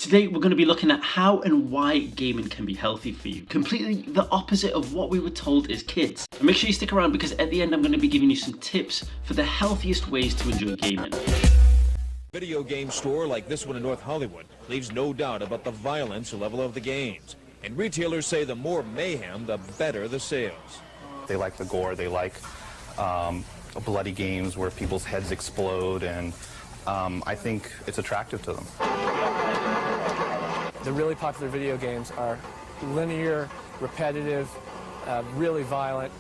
Today we're going to be looking at how and why gaming can be healthy for you. Completely the opposite of what we were told as kids. And make sure you stick around because at the end I'm going to be giving you some tips for the healthiest ways to enjoy gaming. Video game store like this one in North Hollywood leaves no doubt about the violence level of the games. And retailers say the more mayhem, the better the sales. They like the gore, they like bloody games where people's heads explode, and I think it's attractive to them. The really popular video games are linear, repetitive, really violent.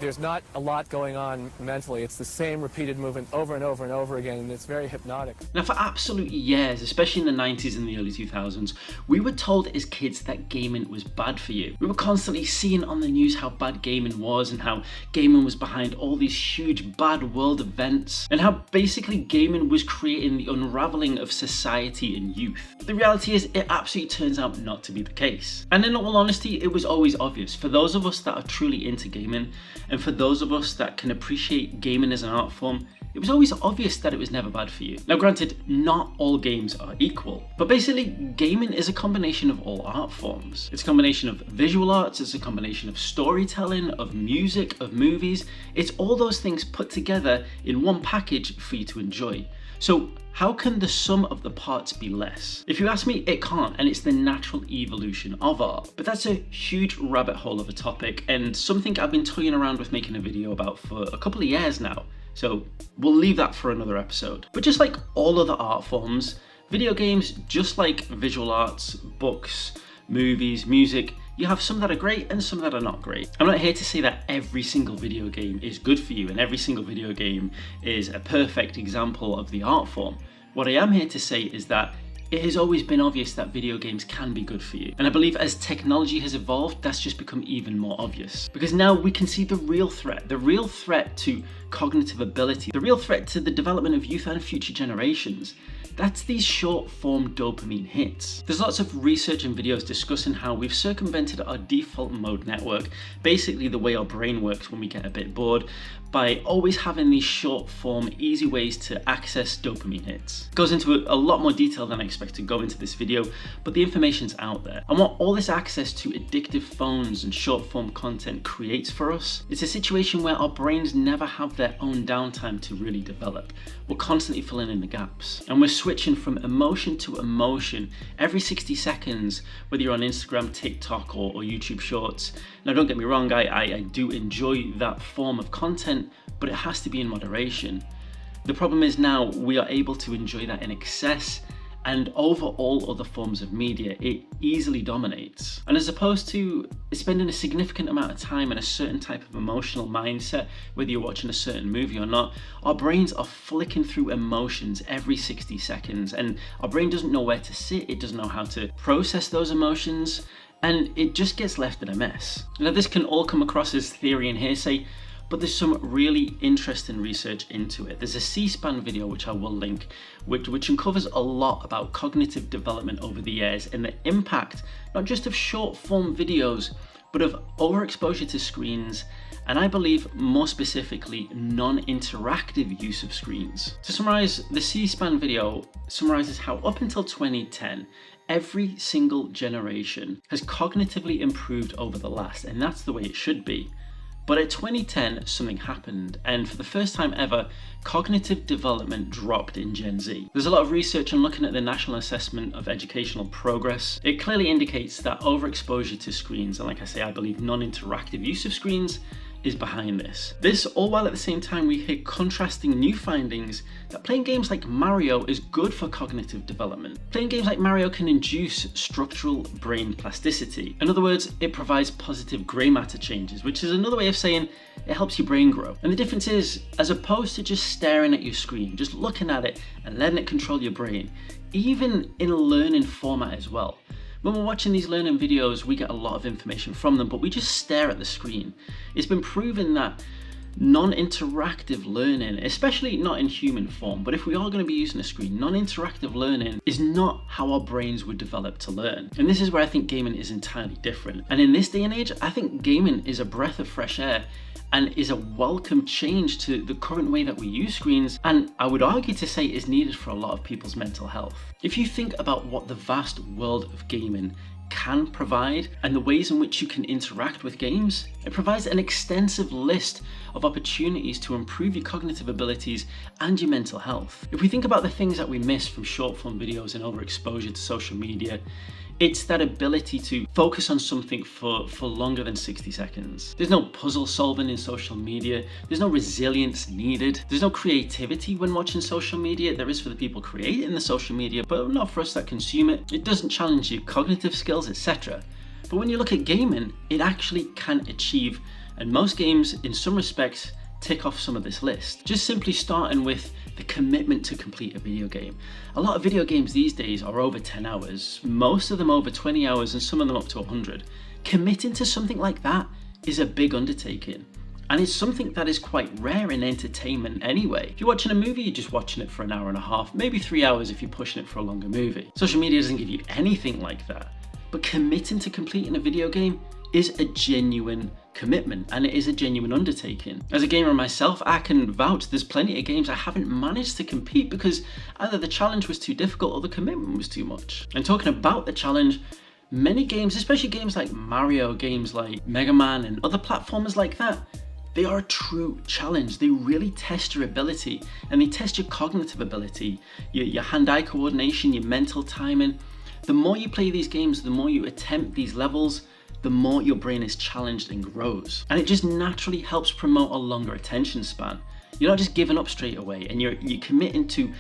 There's not a lot going on mentally. It's the same repeated movement over and over and over again, and it's very hypnotic. Now, for absolute years, especially in the 90s and the early 2000s, we were told as kids that gaming was bad for you. We were constantly seeing on the news how bad gaming was and how gaming was behind all these huge bad world events and how basically gaming was creating the unraveling of society and youth. But the reality is it absolutely turns out not to be the case. And in all honesty, it was always obvious. For those of us that are truly into gaming, and for those of us that can appreciate gaming as an art form, it was always obvious that it was never bad for you. Now granted, not all games are equal, but basically gaming is a combination of all art forms. It's a combination of visual arts, it's a combination of storytelling, of music, of movies. It's all those things put together in one package for you to enjoy. So how can the sum of the parts be less? If you ask me, it can't, and it's the natural evolution of art. But that's a huge rabbit hole of a topic and something I've been toying around with making a video about for a couple of years now. So we'll leave that for another episode. But just like all other art forms, video games, just like visual arts, books, movies, music, you have some that are great and some that are not great. I'm not here to say that every single video game is good for you and every single video game is a perfect example of the art form. What I am here to say is that it has always been obvious that video games can be good for you. And I believe as technology has evolved, that's just become even more obvious. Because now we can see the real threat to cognitive ability, the real threat to the development of youth and future generations. That's these short form dopamine hits. There's lots of research and videos discussing how we've circumvented our default mode network, basically the way our brain works when we get a bit bored, by always having these short form, easy ways to access dopamine hits. It goes into a lot more detail than I expect to go into this video, but the information's out there. And what all this access to addictive phones and short form content creates for us, it's a situation where our brains never have their own downtime to really develop. We're constantly filling in the gaps. And we're switching from emotion to emotion every 60 seconds, whether you're on Instagram, TikTok, or YouTube Shorts. Now don't get me wrong, I do enjoy that form of content, but it has to be in moderation. The problem is now we are able to enjoy that in excess, and over all other forms of media, it easily dominates. And as opposed to spending a significant amount of time in a certain type of emotional mindset, whether you're watching a certain movie or not, our brains are flicking through emotions every 60 seconds, and our brain doesn't know where to sit, it doesn't know how to process those emotions, and it just gets left in a mess. Now this can all come across as theory and hearsay, but there's some really interesting research into it. There's a C-SPAN video which I will link, which uncovers a lot about cognitive development over the years and the impact not just of short form videos, but of overexposure to screens, and I believe more specifically non-interactive use of screens. To summarize, the C-SPAN video summarizes how up until 2010, every single generation has cognitively improved over the last, and that's the way it should be. But at 2010, something happened, and for the first time ever, cognitive development dropped in Gen Z. There's a lot of research on looking at the National Assessment of Educational Progress. It clearly indicates that overexposure to screens, and like I say, I believe non-interactive use of screens, is behind this. This all while at the same time we hear contrasting new findings that playing games like Mario is good for cognitive development. Playing games like Mario can induce structural brain plasticity. In other words, it provides positive grey matter changes, which is another way of saying it helps your brain grow. And the difference is, as opposed to just staring at your screen, just looking at it and letting it control your brain, even in a learning format as well. When we're watching these learning videos, we get a lot of information from them, but we just stare at the screen. It's been proven that Non-interactive learning, especially not in human form, but if we are going to be using a screen, non-interactive learning is not how our brains were developed to learn. And this is where I think gaming is entirely different. And in this day and age, I think gaming is a breath of fresh air and is a welcome change to the current way that we use screens, and I would argue to say is needed for a lot of people's mental health. If you think about what the vast world of gaming can provide and the ways in which you can interact with games, it provides an extensive list of opportunities to improve your cognitive abilities and your mental health. If we think about the things that we miss from short form videos and overexposure to social media, it's that ability to focus on something for longer than 60 seconds. There's no puzzle solving in social media. There's no resilience needed. There's no creativity when watching social media. There is for the people creating the social media, but not for us that consume it. It doesn't challenge your cognitive skills, etc. But when you look at gaming, it actually can achieve, and most games in some respects tick off some of this list. Just simply starting with the commitment to complete a video game. A lot of video games these days are over 10 hours, most of them over 20 hours and some of them up to 100. Committing to something like that is a big undertaking. And it's something that is quite rare in entertainment anyway. If you're watching a movie, you're just watching it for an hour and a half, maybe 3 hours if you're pushing it for a longer movie. Social media doesn't give you anything like that. But committing to completing a video game is a genuine commitment, and it is a genuine undertaking. As a gamer myself, I can vouch there's plenty of games I haven't managed to compete because either the challenge was too difficult or the commitment was too much. And talking about the challenge, many games, especially games like Mario, games like Mega Man and other platformers like that, they are a true challenge. They really test your ability and they test your cognitive ability, your hand-eye coordination, your mental timing. The more you play these games, the more you attempt these levels, the more your brain is challenged and grows. And it just naturally helps promote a longer attention span. You're not just giving up straight away, and you're committing to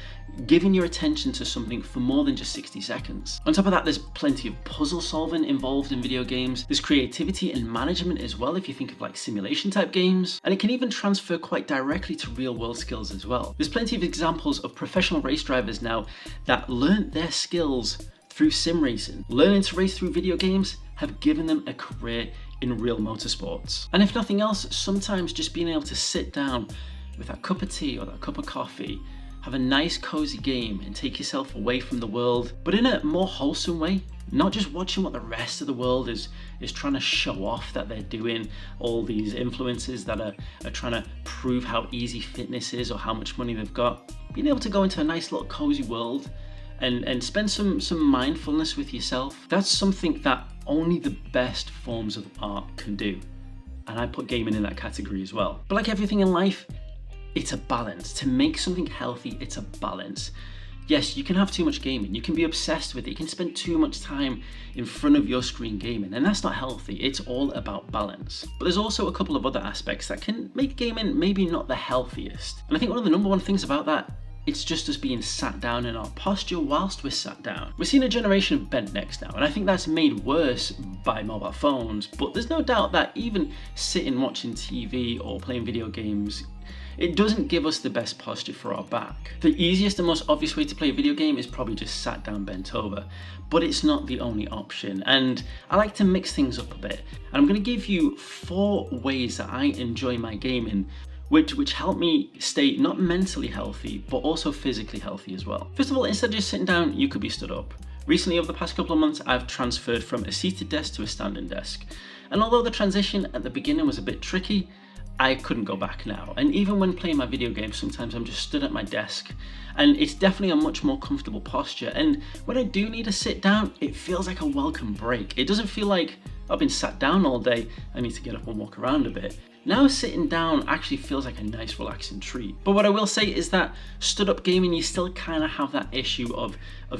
giving your attention to something for more than just 60 seconds. On top of that, there's plenty of puzzle solving involved in video games. There's creativity and management as well if you think of like simulation type games. And it can even transfer quite directly to real world skills as well. There's plenty of examples of professional race drivers now that learned their skills through sim racing. Learning to race through video games have given them a career in real motorsports. And if nothing else, sometimes just being able to sit down with that cup of tea or that cup of coffee, have a nice cozy game and take yourself away from the world, but in a more wholesome way, not just watching what the rest of the world is trying to show off that they're doing, all these influencers that are trying to prove how easy fitness is or how much money they've got. Being able to go into a nice little cozy world and spend some mindfulness with yourself, that's something that only the best forms of art can do. And I put gaming in that category as well. But like everything in life, it's a balance. To make something healthy, it's a balance. Yes, you can have too much gaming. You can be obsessed with it. You can spend too much time in front of your screen gaming, and that's not healthy. It's all about balance. But there's also a couple of other aspects that can make gaming maybe not the healthiest. And I think one of the number one things about that, it's just us being sat down in our posture whilst we're sat down. We're seeing a generation of bent necks now, and I think that's made worse by mobile phones, but there's no doubt that even sitting watching TV or playing video games, it doesn't give us the best posture for our back. The easiest and most obvious way to play a video game is probably just sat down bent over, but it's not the only option, and I like to mix things up a bit. And I'm going to give you 4 ways that I enjoy my gaming which help me stay not mentally healthy, but also physically healthy as well. First of all, instead of just sitting down, you could be stood up. Recently, over the past couple of months, I've transferred from a seated desk to a standing desk. And although the transition at the beginning was a bit tricky, I couldn't go back now. And even when playing my video games, sometimes I'm just stood at my desk, and it's definitely a much more comfortable posture. And when I do need to sit down, it feels like a welcome break. It doesn't feel like I've been sat down all day, I need to get up and walk around a bit. Now sitting down actually feels like a nice relaxing treat. But what I will say is that stood up gaming, you still kind of have that issue of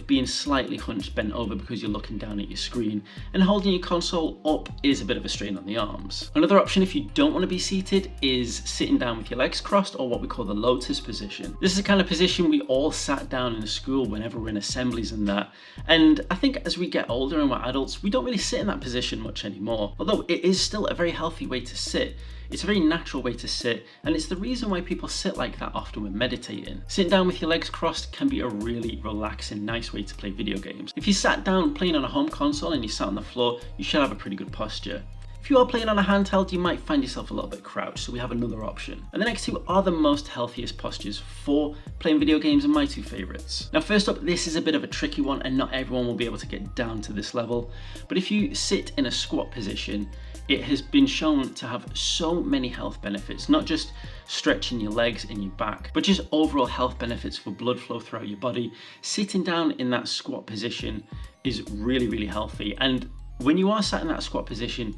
being slightly hunched bent over because you're looking down at your screen, and holding your console up is a bit of a strain on the arms. Another option if you don't want to be seated is sitting down with your legs crossed, or what we call the lotus position. This is the kind of position we all sat down in school whenever we're in assemblies and that. And I think as we get older and we're adults, we don't really sit in that position much anymore. Although it is still a very healthy way to sit. It's a very natural way to sit, and it's the reason why people sit like that often when meditating. Sitting down with your legs crossed can be a really relaxing, nice way to play video games. If you sat down playing on a home console and you sat on the floor, you should have a pretty good posture. If you are playing on a handheld, you might find yourself a little bit crouched, so we have another option. And the next two are the most healthiest postures for playing video games and my two favorites. Now first up, this is a bit of a tricky one and not everyone will be able to get down to this level, but if you sit in a squat position, it has been shown to have so many health benefits, not just stretching your legs and your back, but just overall health benefits for blood flow throughout your body. Sitting down in that squat position is really, really healthy. And when you are sat in that squat position,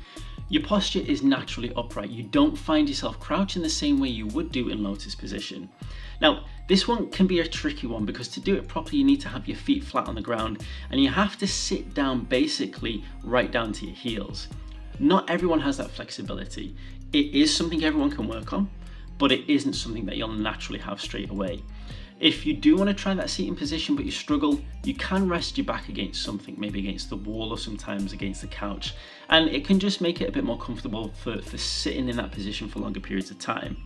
your posture is naturally upright. You don't find yourself crouching the same way you would do in lotus position. Now, this one can be a tricky one because to do it properly, you need to have your feet flat on the ground and you have to sit down basically right down to your heels. Not everyone has that flexibility. It is something everyone can work on, but it isn't something that you'll naturally have straight away. If you do want to try that seating position but you struggle, you can rest your back against something, maybe against the wall or sometimes against the couch, and it can just make it a bit more comfortable for sitting in that position for longer periods of time.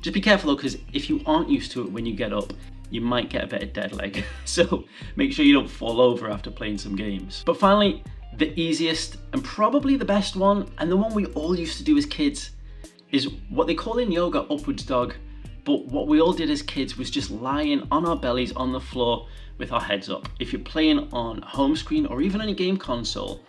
Just be careful though, because if you aren't used to it when you get up, you might get a bit of dead leg, so make sure you don't fall over after playing some games. But finally, the easiest and probably the best one, and the one we all used to do as kids, is what they call in yoga upwards dog, but what we all did as kids was just lying on our bellies on the floor with our heads up. If you're playing on home screen or even on a game console,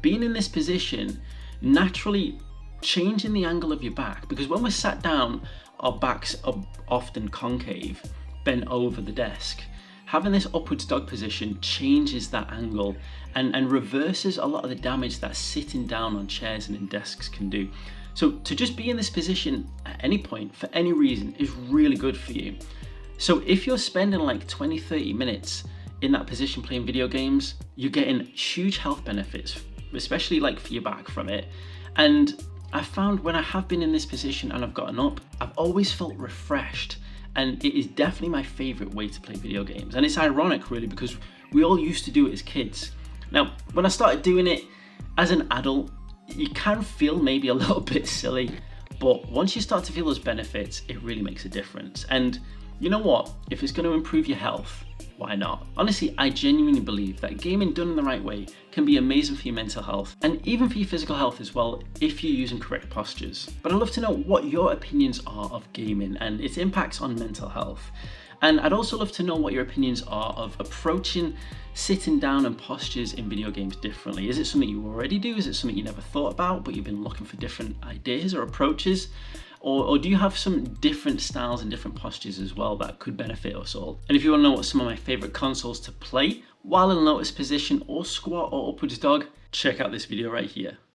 being in this position naturally changing the angle of your back, because when we're sat down, our backs are often concave, bent over the desk. Having this upwards dog position changes that angle and reverses a lot of the damage that sitting down on chairs and in desks can do. So to just be in this position at any point, for any reason, is really good for you. So if you're spending like 20-30 minutes in that position playing video games, you're getting huge health benefits, especially like for your back from it. And I found when I have been in this position and I've gotten up, I've always felt refreshed. And it is definitely my favorite way to play video games. And it's ironic really because we all used to do it as kids. Now, when I started doing it as an adult, you can feel maybe a little bit silly, but once you start to feel those benefits, it really makes a difference. And you know what? If it's going to improve your health, why not? Honestly, I genuinely believe that gaming done in the right way can be amazing for your mental health and even for your physical health as well if you're using correct postures. But I'd love to know what your opinions are of gaming and its impacts on mental health. And I'd also love to know what your opinions are of approaching sitting down and postures in video games differently. Is it something you already do? Is it something you never thought about but you've been looking for different ideas or approaches? Or do you have some different styles and different postures as well that could benefit us all? And if you want to know what some of my favorite consoles to play while in lotus position or squat or upwards dog, check out this video right here.